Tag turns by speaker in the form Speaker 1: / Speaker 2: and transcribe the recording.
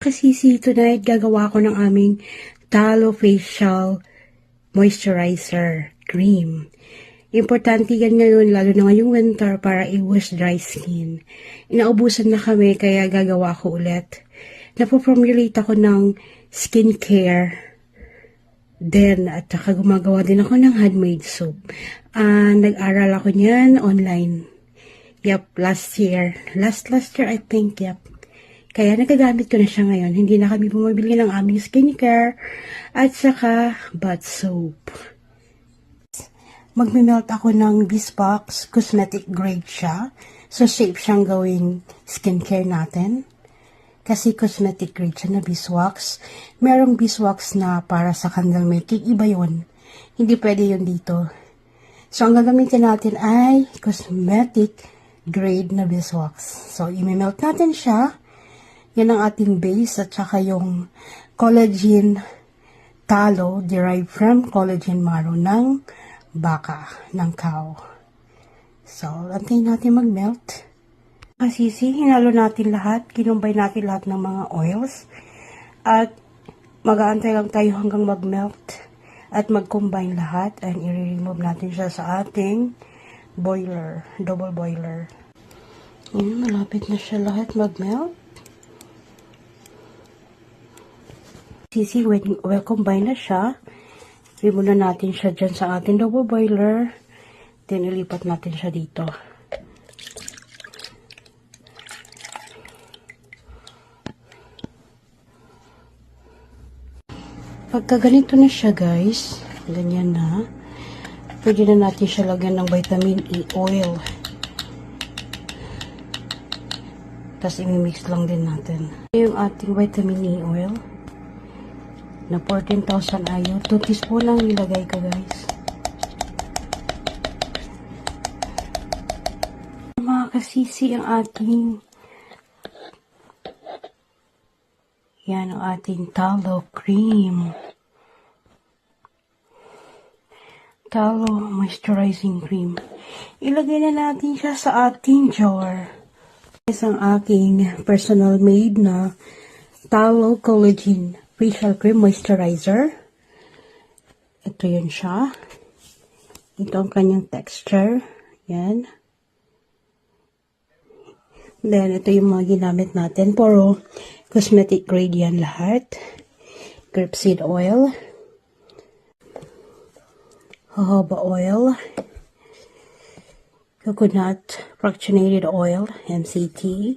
Speaker 1: Kasisi, tonight gagawa ko ng aming Talo Facial Moisturizer Cream. Importante yan ngayon, lalo na ngayong winter, para i-wash dry skin. Inaubusan na kami, kaya gagawa ko ulit. Napoformulate ako ng skincare. Then, at saka gumagawa din ako ng handmade soap. Nag-aral ako niyan online. Yep, last year. Last year, I think, yep. Kaya nagagamit ko na siya ngayon. Hindi na kami bumibili ng aming skincare at saka bath soap. Magme-melt ako ng Beeswax. Cosmetic grade siya. So, safe siyang gawing skincare natin. Kasi cosmetic grade siya na Beeswax. Merong Beeswax na para sa candle making. Iba yun. Hindi pwede yun dito. So, ang gagamitin natin ay cosmetic grade na Beeswax. So, i-melt natin siya. Yan ang ating base at saka yung collagen talo derived from collagen marrow ng baka, ng cow. So, antayin natin mag-melt. Kasisi, hinalo natin lahat. Kinumbay natin lahat ng mga oils. At mag-aantay lang tayo hanggang mag-melt at mag-combine lahat. And i-remove natin siya sa ating boiler, double boiler. Yan, malapit na siya lahat mag-melt. Sisi, well combine na siya. Remove na natin siya dyan sa ating double boiler. Then, ilipat natin siya dito. Pagka ganito na siya, guys, ganyan na, pwede na natin siya lagyan ng vitamin E oil. Tapos, imimix lang din natin. Yung ating vitamin E oil na 14,000 IU. 2 teaspoon lang nilagay ko, guys. Mga kasisi, ang ating yan ang ating talo cream. Talo moisturizing cream. Ilagay na natin siya sa ating jar. Ang aking personal made na talo collagen facial cream moisturizer. Ito yun siya. Ito ang kanyang texture. Yan. Then, ito yung mga ginamit natin. Puro cosmetic grade yan lahat. Grapeseed oil. Jojoba oil. Coconut fractionated oil, MCT.